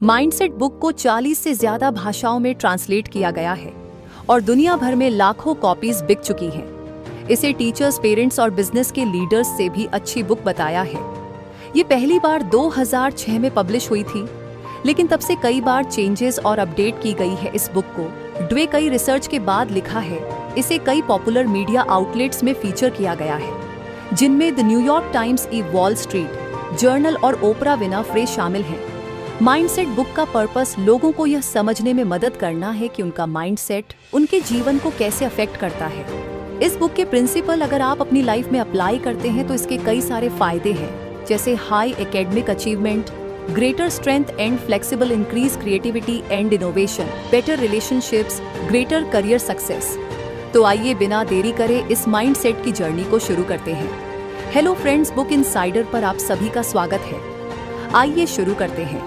Mindset book को 40 से ज्यादा भाषाओं में ट्रांसलेट किया गया है और दुनिया भर में लाखों कॉपीज बिक चुकी हैं। इसे टीचर्स, पेरेंट्स और बिजनेस के लीडर्स से भी अच्छी बुक बताया है। ये पहली बार 2006 में पब्लिश हुई थी, लेकिन तब से कई बार चेंजेस और अपडेट की गई है। इस बुक को ड्वे कई रिसर्च के बाद लिखा है। इसे कई पॉपुलर मीडिया आउटलेट्स में फीचर किया गया है, जिनमें the New York times, wall street journal और ओपरा विनफ्रे शामिल हैं। माइंडसेट बुक का पर्पस लोगों को यह समझने में मदद करना है कि उनका माइंडसेट उनके जीवन को कैसे अफेक्ट करता है। इस बुक के प्रिंसिपल अगर आप अपनी लाइफ में अप्लाई करते हैं तो इसके कई सारे फायदे हैं, जैसे high academic achievement, greater strength and flexible, increase creativity and innovation, better relationships, greater career success. तो आइए बिना देरी करे इस माइंडसेट की जर्नी को शुरू करते हैं। हेलो फ्रेंड्स, बुक इनसाइडर पर आप सभी का स्वागत है। आइए शुरू करते हैं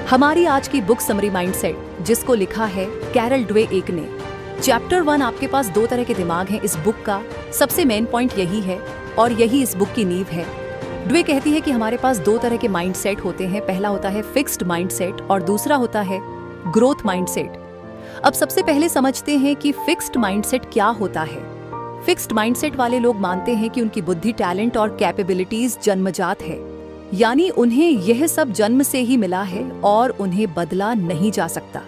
हमारी आज की बुक समरी माइंडसेट, जिसको लिखा है कैरल ड्वे एक ने। चैप्टर 1, आपके पास 2 तरह के दिमाग हैं। इस बुक का सबसे मेन पॉइंट यही है और यही इस बुक की नींव है। ड्वे कहती है कि हमारे पास 2 तरह के माइंडसेट होते हैं। पहला होता है फिक्स्ड माइंडसेट और दूसरा होता है ग्रोथ माइंडसेट। अब सबसे पहले समझते हैं कि फिक्स्ड माइंडसेट क्या होता है। फिक्स्ड माइंडसेट वाले लोग मानते हैं कि उनकी बुद्धि, टैलेंट और कैपेबिलिटीज जन्मजात है, यानी उन्हें यह सब जन्म से ही मिला है और उन्हें बदला नहीं जा सकता।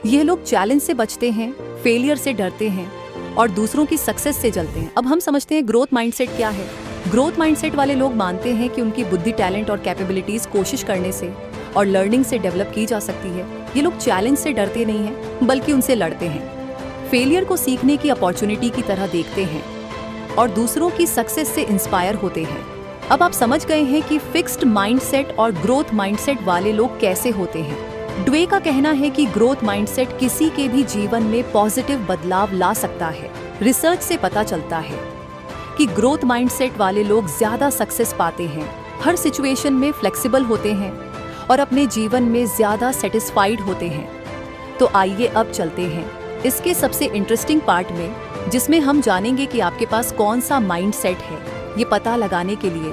ये लोग चैलेंज से बचते हैं, फेलियर से डरते हैं और दूसरों की सक्सेस से जलते हैं। अब हम समझते हैं ग्रोथ माइंडसेट क्या है। ग्रोथ माइंडसेट वाले लोग मानते हैं कि उनकी बुद्धि, टैलेंट और कैपेबिलिटीज कोशिश करने से और लर्निंग से डेवलप की जा सकती है। ये लोग चैलेंज से डरते नहीं हैं, बल्कि उनसे लड़ते हैं। फेलियर को सीखने की अपॉर्चुनिटी की तरह देखते हैं और दूसरों की सक्सेस से इंस्पायर होते हैं। अब आप समझ गए हैं कि फिक्स्ड माइंडसेट और ग्रोथ माइंडसेट वाले लोग कैसे होते हैं। ड्वे का कहना है कि ग्रोथ माइंडसेट किसी के भी जीवन में पॉजिटिव बदलाव ला सकता है। रिसर्च से पता चलता है कि ग्रोथ माइंडसेट वाले लोग ज्यादा सक्सेस पाते हैं, हर सिचुएशन में फ्लेक्सिबल होते हैं और अपने जीवन में ज्यादा सेटिस्फाइड होते हैं। तो आइए अब चलते हैं इसके सबसे इंटरेस्टिंग पार्ट में, जिसमें हम जानेंगे कि आपके पास कौन सा माइंडसेट है। ये पता लगाने के लिए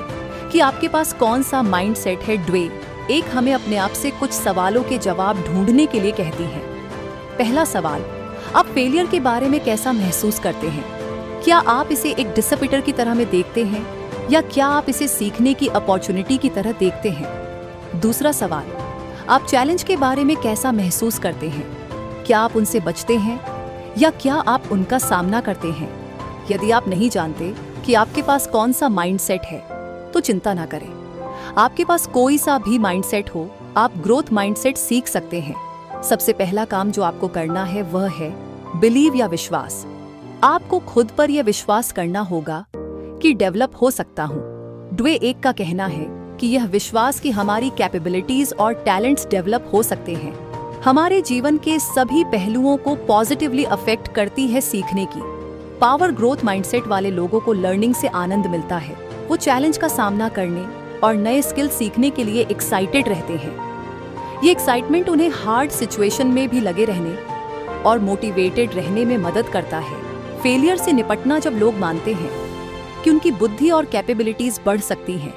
कि आपके पास कौन सा माइंडसेट है, ड्वे एक हमें अपने आप से कुछ सवालों के जवाब ढूंढने के लिए कहती है। पहला सवाल, आप फेलियर के बारे में कैसा महसूस करते हैं? क्या आप इसे एक डिसअपॉइंटर की तरह में देखते हैं या क्या आप इसे सीखने की अपॉर्चुनिटी की तरह देखते हैं? दूसरा सवाल, आप चैलेंज के बारे में कैसा महसूस करते हैं? क्या आप उनसे बचते हैं या क्या आप उनका सामना करते हैं? यदि आप नहीं जानते कि आपके पास कौन सा माइंडसेट है, तो चिंता ना करें। आपके पास कोई सा भी माइंडसेट हो, आप ग्रोथ माइंडसेट सीख सकते हैं। सबसे पहला काम जो आपको करना है वह है बिलीव या विश्वास। आपको खुद पर यह विश्वास करना होगा कि डेवलप हो सकता हूँ। ड्वे एक का कहना है कि यह विश्वास कि हमारी कैपेबिलिटीज और टैलेंट्स डेवलप हो सकते हैं, हमारे जीवन के सभी पहलुओं को पॉजिटिवली अफेक्ट करती है। सीखने की पावर, ग्रोथ माइंडसेट वाले लोगों को लर्निंग से आनंद मिलता है। वो चैलेंज का सामना करने और नए स्किल सीखने के लिए एक्साइटेड रहते हैं। ये एक्साइटमेंट उन्हें हार्ड सिचुएशन में भी लगे रहने और मोटिवेटेड रहने में मदद करता है। फेलियर से निपटना, जब लोग मानते हैं कि उनकी बुद्धि और कैपेबिलिटीज बढ़ सकती हैं,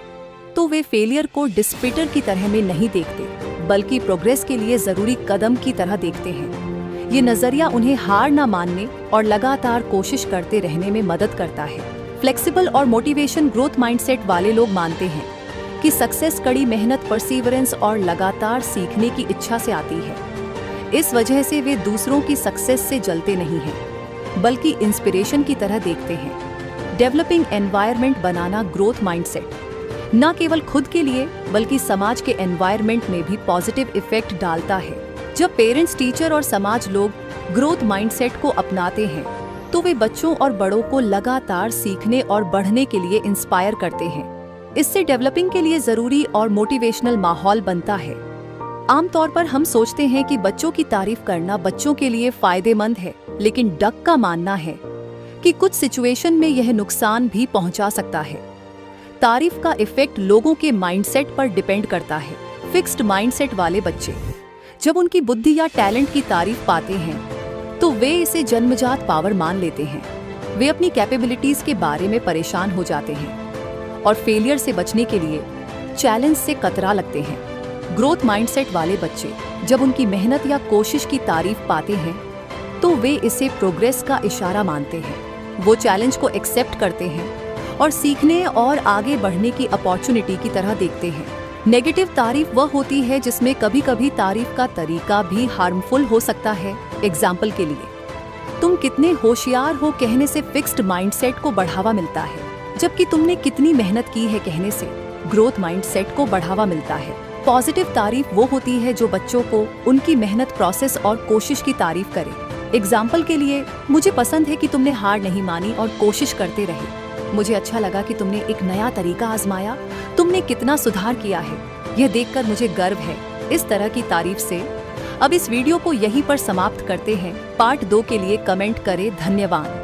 तो वे फेलियर को डिसअपॉइंटर की तरह में नहीं देखते, बल्कि प्रोग्रेस के लिए जरूरी कदम की तरह देखते हैं। ये नजरिया उन्हें हार ना मानने और लगातार कोशिश करते रहने में मदद करता है। फ्लेक्सिबल और मोटिवेशन, ग्रोथ माइंडसेट वाले लोग मानते हैं कि सक्सेस कड़ी मेहनत, परसीवरेंस और लगातार सीखने की इच्छा से आती है। इस वजह से वे दूसरों की सक्सेस से जलते नहीं हैं, बल्कि इंस्पिरेशन की तरह देखते हैं। डेवलपिंग एनवायरनमेंट बनाना, ग्रोथ माइंडसेट न केवल खुद के लिए बल्कि समाज के एनवायरनमेंट में भी पॉजिटिव इफेक्ट डालता है। जब पेरेंट्स, टीचर और समाज लोग ग्रोथ माइंडसेट को अपनाते हैं, तो वे बच्चों और बड़ों को लगातार सीखने और बढ़ने के लिए इंस्पायर करते हैं। इससे डेवलपिंग के लिए जरूरी और मोटिवेशनल माहौल बनता है। आमतौर पर हम सोचते हैं कि बच्चों की तारीफ करना बच्चों के लिए फायदेमंद है, लेकिन डक का मानना है कि कुछ सिचुएशन में यह नुकसान भी पहुंचा सकता है। तारीफ का इफेक्ट लोगों के माइंडसेट पर डिपेंड करता है। फिक्स्ड माइंडसेट वाले बच्चे जब उनकी बुद्धि या टैलेंट की तारीफ पाते हैं, तो वे इसे जन्मजात पावर मान लेते हैं। वे अपनी कैपेबिलिटीज के बारे में परेशान हो जाते हैं और फेलियर से बचने के लिए चैलेंज से कतरा लगते हैं। ग्रोथ माइंडसेट वाले बच्चे जब उनकी मेहनत या कोशिश की तारीफ पाते हैं तो वे इसे प्रोग्रेस का इशारा मानते हैं। वो चैलेंज को एक्सेप्ट करते हैं और सीखने और आगे बढ़ने की अपॉर्चुनिटी की तरह देखते हैं। नेगेटिव तारीफ वह होती है जिसमें कभी कभी तारीफ का तरीका भी हार्मफुल हो सकता है। एग्जाम्पल के लिए, तुम कितने होशियार हो कहने से फिक्स्ड माइंडसेट को बढ़ावा मिलता है, जबकि तुमने कितनी मेहनत की है कहने से ग्रोथ माइंडसेट को बढ़ावा मिलता है। पॉजिटिव तारीफ वो होती है जो बच्चों को उनकी मेहनत, प्रोसेस और कोशिश की तारीफ करे। एग्जाम्पल के लिए, मुझे पसंद है कि तुमने हार नहीं मानी और कोशिश करते रहे। मुझे अच्छा लगा कि तुमने एक नया तरीका आजमाया, तुमने कितना सुधार किया है, यह देखकर मुझे गर्व है। इस तरह की तारीफ से। अब इस वीडियो को यहीं पर समाप्त करते हैं। पार्ट 2 के लिए कमेंट करें। धन्यवाद।